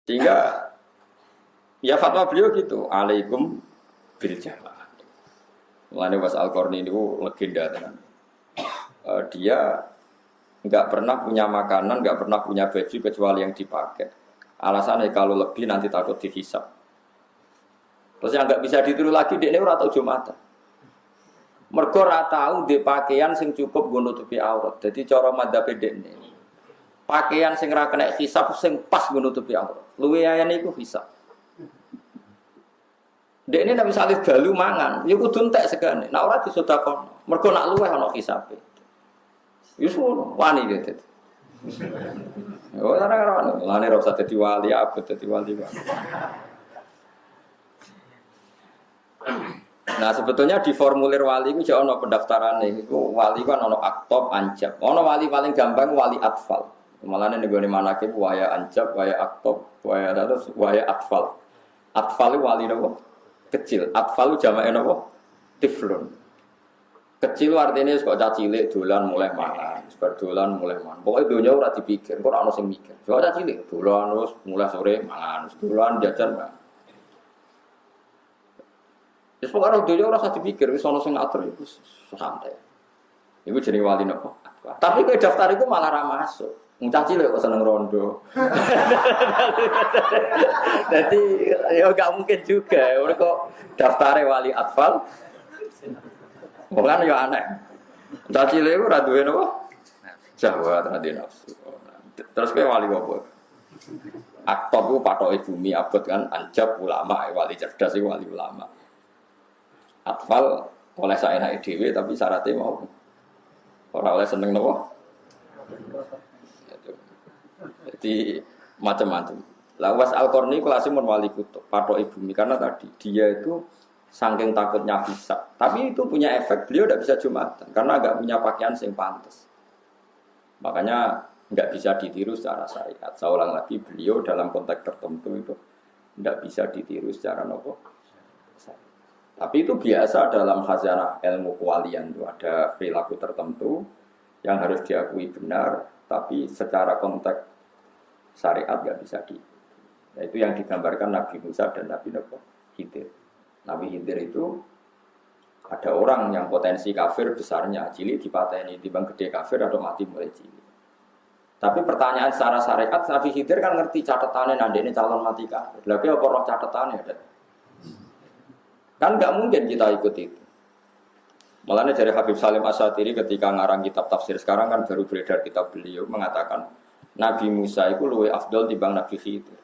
Sehingga ya fatwa beliau gitu, alaikum bil jamaah. Mulane Was Al-Qarni itu legenda tenan. Dia nggak pernah punya makanan, nggak pernah punya baju kecuali yang dipakai. Alasannya kalau lebih nanti takut dihisab. Terus yang nggak bisa ditiru lagi dia ora tau Jumatan. Mergo ora tau di pakaian sing cukup nggo nutupi aurat. Jadi cara madzhab dekne. Pakaian sing ra kena hisab sing pas nggo nutupi aurat. Luwe ayane iku hisab. Dek ini nak misalnya dalu mangan, ya kudu entek segane. Nak ora disedekahno. Mergo nak luweh ana hisabe. Wis ngono, wani gitu. Oh, ora lane ora usah dadi wali, abot dadi wali. Nah, sebetulnya di formulir wali itu jauh ono pendaftarannya. Itu wali kan ono aktob, anjab. Ono wali paling gampang wali atfal. Malah nih gue manake waya anjab, waya aktob, waya terus waya atfal. Atfal itu wali nopo? Kecil, atfalu jamae napa? Tiflun. Kecil artinya kok cacilik dolan mulai mangan, sebar dolan mulai mangan. Pokoke donya ora dipikir, kok ora ono sing mikir. Kok cacilik dolan terus mulai sore mangan, dolan jajan mangan. Wis pokoke donya ora usah dipikir, wis ono sing ngatur iku santai. Iku jenenge wali napa? Tapi kowe daftar iku malah ra masuk. Caci lek kok seneng rondo. Jadi ya gak mungkin juga. Mereka daftare wali atfal. Bukan ya aneh. Caci lek ora duwe napa? Jawa tadi nafsu. Terus kowe wali apa? Aktor ku patoke bumi abot kan anjab ulama, wali cerdas iku wali ulama. Atfal oleh saenake dhewe tapi syaratnya mau ora oleh seneng napa? Jadi macam-macam. Lah Was Al-Qarni kelasnya wali kutub, patok ibumi karena tadi dia itu saking takutnya bisa. Tapi itu punya efek beliau tidak bisa Jumatan karena nggak punya pakaian yang pantas. Makanya nggak bisa ditiru secara syariat. Saya ulang lagi beliau dalam konteks tertentu itu nggak bisa ditiru secara nopo. Tapi itu biasa dalam khazanah ilmu kewalian itu ada perilaku tertentu yang harus diakui benar, tapi secara konteks syariat nggak bisa di. Nah, itu yang digambarkan Nabi Musa dan Nabi Khidir. Nabi Khidir itu ada orang yang potensi kafir besarnya, cilik dipateni, timbang gede kafir atau mati mulai cilik. Tapi pertanyaan secara syariat, Nabi Khidir kan ngerti catatannya nanti ini calon mati kafir. Lagi apa roh catatannya ada? Kan nggak mungkin kita ikut itu. Malahnya dari Habib Salim Asyatiri ketika ngarang kitab tafsir sekarang kan baru beredar kitab beliau mengatakan Nabi Musa itu luwih afdal timbang Nabi Khidir.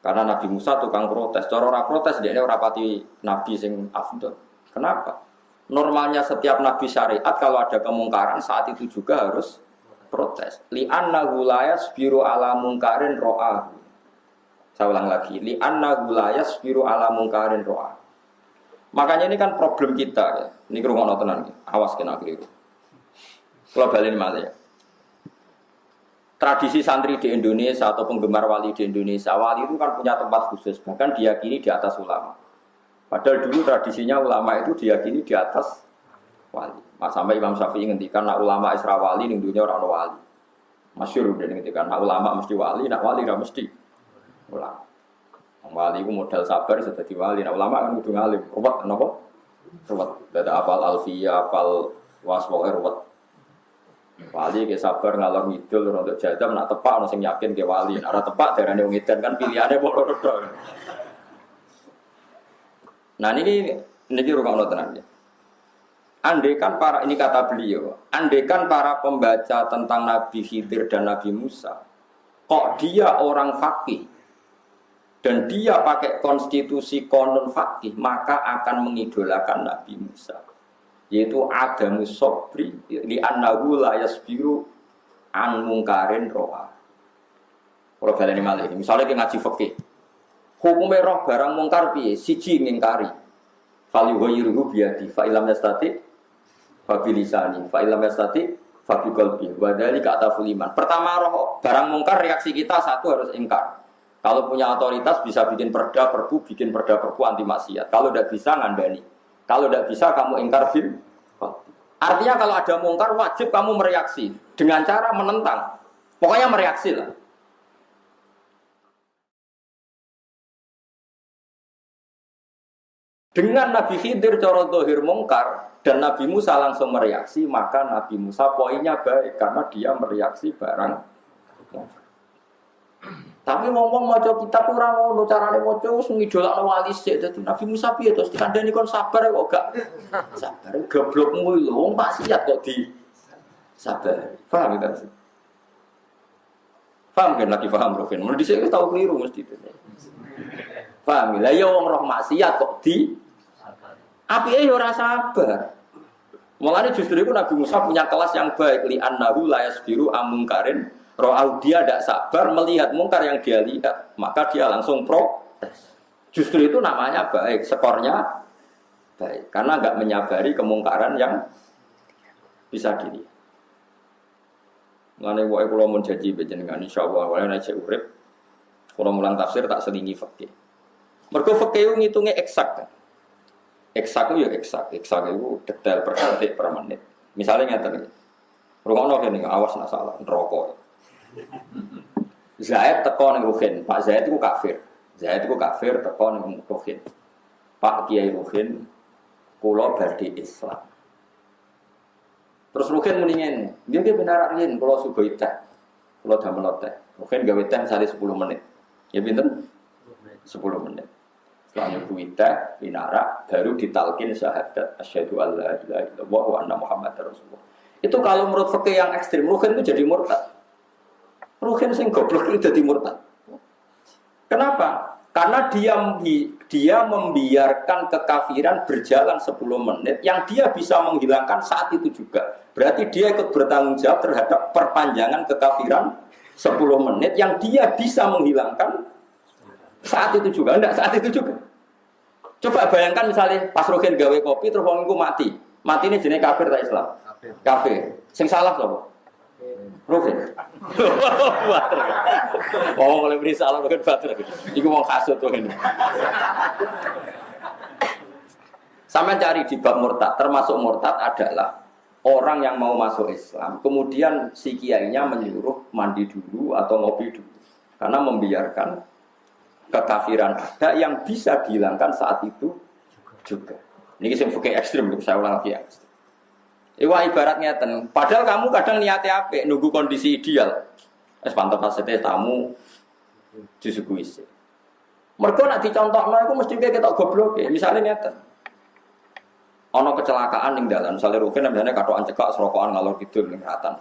Karena Nabi Musa tukang protes. Cara ora protes dia ora pati nabi sing afdal. Kenapa? Normalnya setiap nabi syariat kalau ada kemungkaran saat itu juga harus protes. Li annahu la yasbiru ala mungkarin ro'ah. Saya ulang lagi. Li annahu la yasbiru ala mungkarin ro'ah. Makanya ini kan problem kita ya. Ini kerungono tenan iki. Awas kena keliru. Kalau balen malah ya. Tradisi santri di Indonesia atau penggemar wali di Indonesia, wali itu kan punya tempat khusus, bahkan diyakini di atas ulama. Padahal dulu tradisinya ulama itu diyakini di atas wali. Sampai Imam Syafi'i ngendikan nak ulama Isra wali ning dunya ora ono wali. Masyhur udah ngendikan nak ulama mesti wali, nak wali ora mesti ulama. Wali itu modal sabar sudah di wali, nak ulama kan kudu ngalim. Ruwet napa? Ruwet. Dada apal alfiyah, apal waswae ruwet. Wali ke sabar ngalor ngidul untuk jadam nak tepak ono sing yakin ke wali. Nek ora tepak darane wong edan kan pilihane padha tok. Nah niki rungokno tenan ya. Andaikan para ini kata beliau, andaikan para pembaca tentang Nabi Khidir dan Nabi Musa, kok dia orang faqih dan dia pakai konstitusi konon faqih, maka akan mengidolakan Nabi Musa. Yaitu adamu sobri li annahu la yasbiru an mungkarin roha. Kalau baleni malih misalnya kita ngaji fikih. Hukume roh barang mungkar piye? Siji ngingkari. Fal yughayyiruhu biyadi fa illam yastati fa bilisani fa illam yastati fa biqalbi wa dzalika ataful iman. Pertama roh barang mungkar reaksi kita satu harus ingkar. Kalau punya otoritas bisa bikin perda perpu anti maksiat. Kalau tidak bisa ngandani. Kalau tidak bisa kamu ingkar bil. Artinya kalau ada mungkar wajib kamu mereaksi dengan cara menentang. Pokoknya mereaksi lah. Dengan Nabi Khidir cara zahir mungkar dan Nabi Musa langsung mereaksi, maka Nabi Musa poinnya baik karena dia mereaksi barang. Tapi ngomong maca kitab ora ngono carane maca wis ngidolakno wali sik dadi Nabi Musa piye terus dikandani kon sabar kok gak sabar goblokmu lho wong maksiat kok di sabar. Paham ta? Paham kan lagi paham Rokin. Mun dhisik wis tau keliru mesti. Paham lah ya wong roh maksiat kok di apike ya ora sabar. Mulane justru itu Nabi Musa punya kelas yang baik li annahu la yasbiru amungkarin. Roh dia tidak sabar melihat mungkar yang dia lihat, maka dia langsung protes. Justru itu namanya baik, skornya baik, karena nggak menyabari kemungkaran yang bisa dilihat. Mengenai wae kalau mau janji dengan insya Allah, wae naik urip, kalau mulang tafsir tak selingi fakih. Mergo fakih ngitungnya eksak, eksak itu ya eksak itu detail per detik per menit. Misalnya ngerti, rumah orang ini awas nak salah, rokok. Zaid teko ning Ruhin, Pak Zaid itu kafir. Zaid itu kafir teko ning Ruhin. Pak Kiai Ruhin kula badhe Islam. Terus Ruhin muni ngene, nggih benar riyen kula sugih teh. Kula damel teh. Ruhin gawe teh sale 10 menit. Ya pinten? 10 menit. Setelah nyuguhi teh, pinarak, baru ditalkin syahadat asyhadu alla ilaha illallah wa anna muhammadar rasulullah. Itu kalau menurut fikih yang ekstrim, Ruhin itu jadi murtad. Ruhin sing goblok itu jadi murtad. Kenapa? Karena dia membiarkan kekafiran berjalan 10 menit yang dia bisa menghilangkan saat itu juga. Berarti dia ikut bertanggung jawab terhadap perpanjangan kekafiran 10 menit yang dia bisa menghilangkan saat itu juga. Enggak saat itu juga. Coba bayangkan misalnya pas Ruhin gawe kopi terus wong iku mati. Mati ini jenis kafir tak Islam? Kafir. Sing salah sapa? Ruhin. Oh, mulai beri salam Ruhin bater. Iku wong kasut tuh ini. Sampai cari di bab murtad, termasuk murtad adalah orang yang mau masuk Islam, kemudian si kiainya menyuruh mandi dulu atau ngopi dulu, karena membiarkan kekafiran ada yang bisa dihilangkan saat itu juga. Ini yang fikih ekstrim, saya ulang lagi ya. Iwa ibaratnya padahal kamu kadang niatnya apik, nunggu kondisi ideal. Es pantau kasete tamu disuguhi sih. Mergo nek dicontohno iku mesti kita goblok ya. Misale ngeten. Ana kecelakaan ning dalan, misale Rukin namanya katokan cekak serokokan ngalor kidul ning ratan.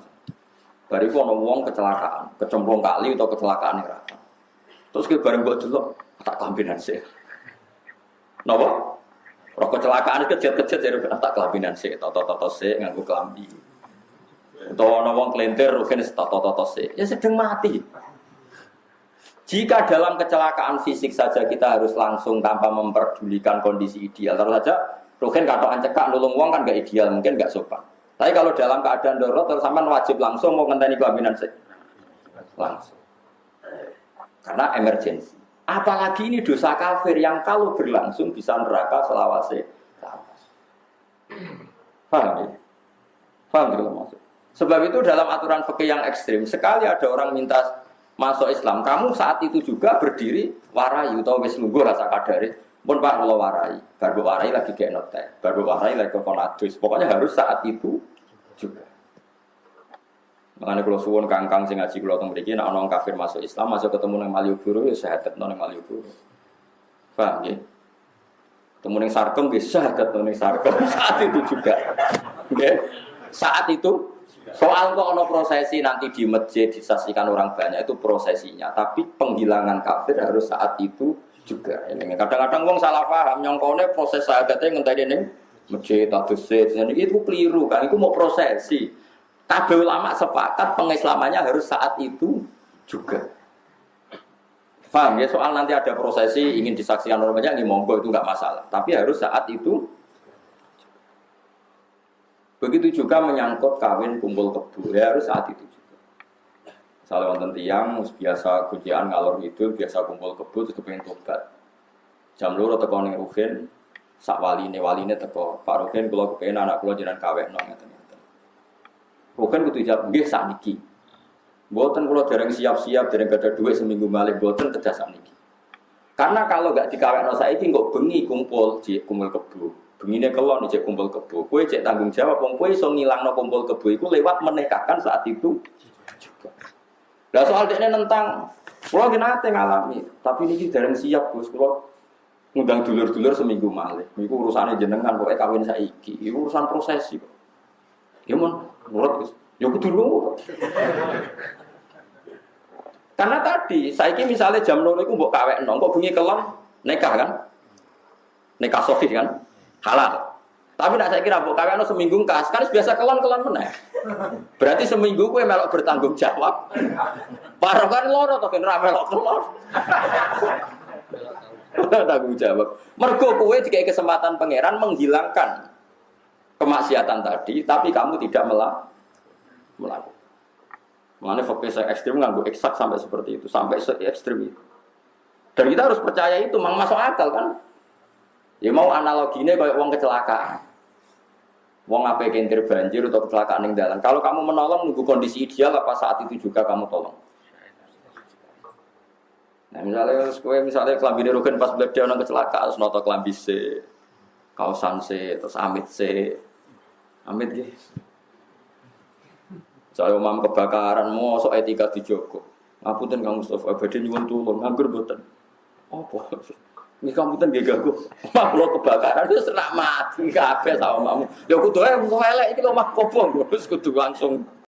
Bariku ana wong kecelakaan, kecemplung kali atau kecelakaan ning ratan. Terus ke bareng kok delok tak kelambinan sih. Napa? Roh kecelakaan kejet-kejet jadi tak kelambinan sih, toto-toto sih nganggo kelambi. Utawa ana wong kelentir Rukin toto-toto sih. Ya sedang mati. Jika dalam kecelakaan fisik saja kita harus langsung tanpa memperdulikan kondisi ideal, terus saja Rukin katokan cekak nulung wong kan gak ideal, mungkin gak sopan. Tapi kalau dalam keadaan darurat terus sampean wajib langsung mau ngenteni kelambinan sih. Langsung. Karena emergensi. Apalagi ini dosa kafir yang kalau berlangsung bisa neraka selawase. Paham ya? Paham tidak maksud? Sebab itu dalam aturan fikih yang ekstrim, sekali ada orang minta masuk Islam, kamu saat itu juga berdiri warai atau wis lungguh rasa kadare. Pun Pak kula warai, baru warai lagi kayak note, baru warai lagi konatus. Pokoknya harus saat itu juga. Makanya kalau suwun kangkang sing ngaji kula teng mriki nek ana kafir masuk Islam, masuk ketemu nang Malioboro ya syahadat nang Malioboro. Paham nggih? Ketemu ning Sarkem nggih syahadat nang Sarkem saat itu juga. Nggih. Saat itu soal kok ana prosesi nanti di masjid disaksikan orang banyak itu prosesinya, tapi penghilangan kafir harus saat itu juga. Kadang-kadang wong salah paham nyongkone proses syahadatnya ngenteni ning masjid atau sed. Itu keliru kan, itu mau prosesi. Kabeh ulama sepakat pengislamannya harus saat itu juga. Paham ya? Soal nanti ada prosesi ingin disaksikan orang banyak, ini monggo itu enggak masalah. Tapi harus saat itu. Begitu juga menyangkut kawin kumpul kebo, ya harus saat itu juga. Misalnya wonten tiyang biasa kujian ngalor ngidul, biasa kumpul kebo terus pengen tobat. Jam 2 teko ning Ruhin, sak waline teko, Pak Ruhin kula kepengin anak kula jenengan kawekno ngeten. Bukan kudu jawab nggih sakniki. Mboten kula dereng siap-siap, dereng gadah dhuwit seminggu malih mboten kedah sakniki. Karena kalau gak dikawekno saiki kok bengi kumpul kebo. Bengine kelon cek kumpul kebo. Kowe cek tanggung jawab wong kowe iso ngilangno kumpul kebo iku lewat menikahkan saat itu juga. Lah soal dekne nentang kula ki nate ngalami, tapi niki dereng siap Gus. Kula ngundang dulur-dulur seminggu malih. Niku urusane jenengan pokoke kawin saiki. Iku urusan prosesi kok. Ya mon, nurut Gus. Ya kudu nurut. Karena tadi, saiki misalnya jam 2 iku mbok kawekno, kok bengi kelon nikah kan? Nikah sahih kan? Halal. Tapi nek saiki ra mbok kawekno seminggu kas, kan biasa kelon-kelon meneh. Berarti seminggu kowe melok bertanggung jawab. Parah kan loro to ben ra melok kelon. Tanggung jawab. Mergo kowe dikai kesempatan pangeran menghilangkan kemaksiatan tadi, tapi kamu tidak melakukan. Mengenai fakir saya ekstrim nganggo eksak sampai seperti itu, sampai se-ekstrim itu. Dan kita harus percaya itu, memang masuk akal kan? Ya mau analoginya kayak wong kecelakaan. Wong apa kentir banjir atau kecelakaan yang dalam. Kalau kamu menolong nunggu kondisi ideal, apa saat itu juga kamu tolong? Nah misalnya kelambi Rogen pas beliau orang kecelakaan, terus noto kelambi C, kausan C, terus amit C, amit guys. Saya umam kebakaran, mosok etika dijogo. Ngapunten Kang Mustofa, badhe nyuwun tulung, nganggur mboten. Apa? Niki ngapunten nggih ganggu. Omah kebakaran wis nak mati kabeh sama omamu. Ya kudu elek iki omah kobong, wis kudu langsung